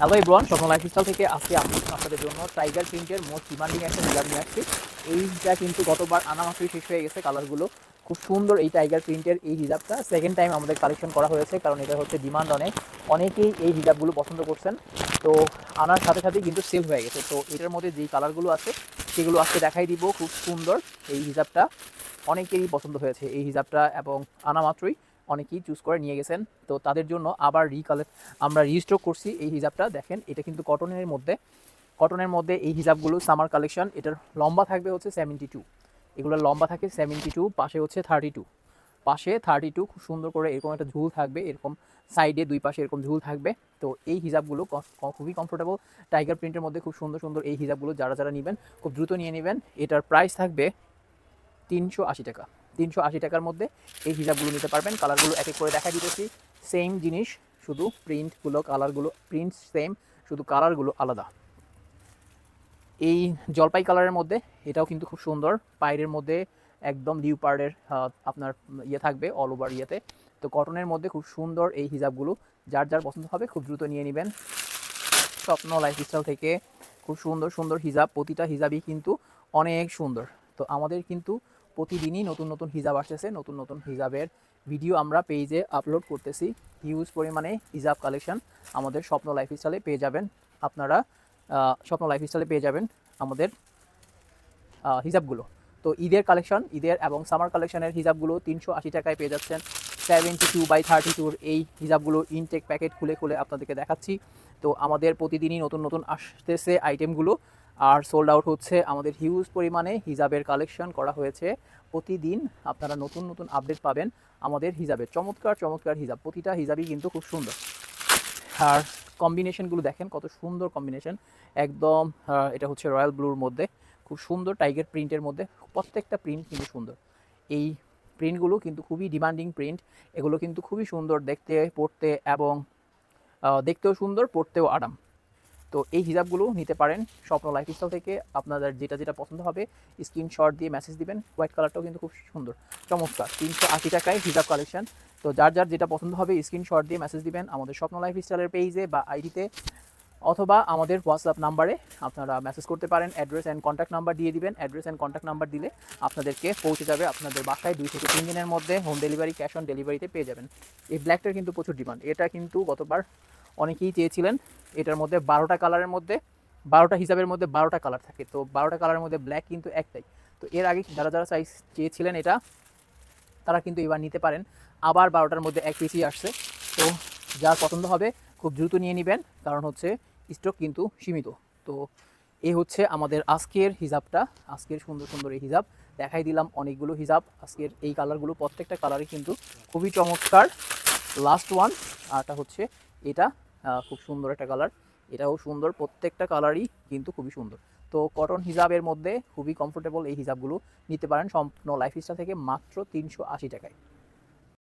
Hello everyone, স্বপ্ন lifestyle থেকে আজকে আমি আপনাদের জন্য টাইগার প্রিন্টের মোস্ট ডিমান্ডিং একটা হিজাব নিয়ে আসছি। এইটা কিন্তু গতবার আনা মাত্রই শেষ হয়ে গেছে। কালারগুলো খুব সুন্দর। এই টাইগার প্রিন্টের এই হিজাবটা সেকেন্ড টাইম আমাদের কালেকশন করা হয়েছে, কারণ এটা হচ্ছে ডিমান্ড অনেকেই এই হিজাবগুলো পছন্দ করছেন। তো আনার সাথে সাথেই কিন্তু সেল হয়ে গেছে। তো এটার মধ্যে যেই কালারগুলো আছে সেগুলো আজকে দেখাই দিব। খুব সুন্দর এই হিজাবটা, অনেকেরই পছন্দ হয়েছে এই হিজাবটা, এবং আনা মাত্রই অনেকেই চুজ করে নিয়ে গেছেন। তো তাদের জন্য আবার আমরা রিস্টক করছি এই হিজাবটা। দেখেন, এটা কিন্তু কটনের মধ্যে এই হিজাবগুলো সামার কালেকশন। এটার লম্বা থাকবে হচ্ছে 72, এগুলোর লম্বা থাকে 72, পাশে হচ্ছে 32, পাশে 32 খুব সুন্দর করে এরকম একটা ঝুল থাকবে, এরকম সাইডে দুই পাশে এরকম ঝুল থাকবে। তো এই হিজাবগুলো খুবই কমফোর্টেবল টাইগার প্রিন্টের মধ্যে, খুব সুন্দর সুন্দর এই হিজাবগুলো যারা যারা নেবেন খুব দ্রুত নিয়ে নেবেন। এটার প্রাইস থাকবে 380 টাকা। 380 টাকার মধ্যে এই হিজাবগুলো নিতে পারবেন। কালারগুলো এক এক করে দেখা দিতেছি। সেম জিনিস, শুধু কালারগুলো প্রিন্ট সেম, শুধু কালারগুলো আলাদা। এই জলপাই কালারের মধ্যে এটাও কিন্তু খুব সুন্দর। পায়ের মধ্যে একদম লিওপার্ডের আপনার ইয়ে থাকবে অল ওভার ইয়েতে। তো কটনের মধ্যে খুব সুন্দর এই হিজাবগুলো, যার যার পছন্দ হবে খুব দ্রুত নিয়ে নেবেন স্বপ্ন লাইফস্টাইল থেকে। খুব সুন্দর সুন্দর হিজাব, প্রতিটা হিজাবই কিন্তু অনেক সুন্দর। তো আমাদের কিন্তু প্রতিদিনই নতুন নতুন হিজাব আসতেছে, নতুন নতুন হিজাবের ভিডিও আমরা পেজে আপলোড করতেছি। হিউজ পরিমাণে হিজাব কালেকশন আমাদের স্বপ্ন লাইফস্টাইলে পেয়ে যাবেন আপনারা। স্বপ্ন লাইফস্টাইলে পেয়ে যাবেন আমাদের হিজাবগুলো। তো ঈদের এবং সামার কালেকশনের হিজাবগুলো 380 টাকায় পেয়ে যাচ্ছেন। 72/32 এই হিজাবগুলো ইনটেক প্যাকেট খুলে খুলে আপনাদেরকে দেখাচ্ছি। তো আমাদের প্রতিদিনই নতুন নতুন আসতেছে আইটেমগুলো, আর সোল্ড আউট হচ্ছে। আমাদের হিউজ পরিমাণে হিজাবের কালেকশন করা হয়েছে। প্রতিদিন আপনারা নতুন নতুন আপডেট পাবেন আমাদের হিজাবের। চমৎকার চমৎকার হিজাব, প্রতিটা হিজাবই কিন্তু খুব সুন্দর। আর কম্বিনেশনগুলো দেখেন কত সুন্দর কম্বিনেশন। একদম এটা হচ্ছে রয়্যাল ব্লুর মধ্যে, খুব সুন্দর টাইগার প্রিন্টের মধ্যে। প্রত্যেকটা প্রিন্ট কিন্তু সুন্দর। এই প্রিন্টগুলো কিন্তু খুবই ডিমান্ডিং প্রিন্ট। এগুলো কিন্তু খুবই সুন্দর দেখতে, পড়তে, এবং দেখতেও সুন্দর, পড়তেও আরাম। তো এই হিজাবগুলো নিতে পারেন স্বপ্ন লাইফস্টাইল থেকে। আপনাদের যেটা যেটা পছন্দ হবে স্ক্রিনশট দিয়ে মেসেজ দিবেন। হোয়াইট কালারটাও কিন্তু খুব সুন্দর, চমৎকার। 380 টাকায় হিজাব কালেকশন। তো যার যার যেটা পছন্দ হবে স্ক্রিনশট দিয়ে মেসেজ দিবেন আমাদের স্বপ্ন লাইফস্টাইলের পেজে বা আইডিতে, অথবা আমাদের হোয়াটসঅ্যাপ নাম্বারে আপনারা মেসেজ করতে পারেন। অ্যাড্রেস অ্যান্ড কন্ট্যাক্ট নাম্বার দিয়ে দিবেন। অ্যাড্রেস অ্যান্ড কন্ট্যাক্ট নাম্বার দিলে আপনাদেরকে পৌঁছে যাবে আপনাদের বাসায় 2 থেকে 3 দিনের মধ্যে। হোম ডেলিভারি, ক্যাশ অন ডেলিভারিতে পেয়ে যাবেন। এই ব্ল্যাকটার কিন্তু প্রচুর ডিমান্ড। এটা কিন্তু গতবার অনেকেই চেয়েছিলেন। এটার মধ্যে 12টা কালারের মধ্যে 12টা হিসাবের মধ্যে 12টা কালার থাকে। তো 12টা কালারের মধ্যে ব্ল্যাক কিন্তু একটাই। তো এর আগে যারা যারা সাইজ চেয়েছিলেন এটা, তারা কিন্তু এবার নিতে পারেন। আবার 12টার মধ্যে এক পিসই আসছে। তো যার পছন্দ হবে খুব দ্রুত নিয়ে নেবেন, কারণ হচ্ছে স্টক কিন্তু সীমিত। তো এই হচ্ছে আমাদের আজকের হিজাবটা। আজকের সুন্দর সুন্দর এই হিজাব দেখাই দিলাম অনেকগুলো হিজাব। আজকের এই কালারগুলো প্রত্যেকটা কালারই কিন্তু খুবই চমৎকার। লাস্ট ওয়ান আরটা হচ্ছে এটা, খুব সুন্দর একটা কালার। এটাও সুন্দর, প্রত্যেকটা কালারই কিন্তু খুবই সুন্দর। তো কটন হিজাবের মধ্যে খুবই কমফোর্টেবল এই হিজাবগুলো নিতে পারেন স্বপ্ন লাইফস্টাইল থেকে মাত্র 380 টাকায়।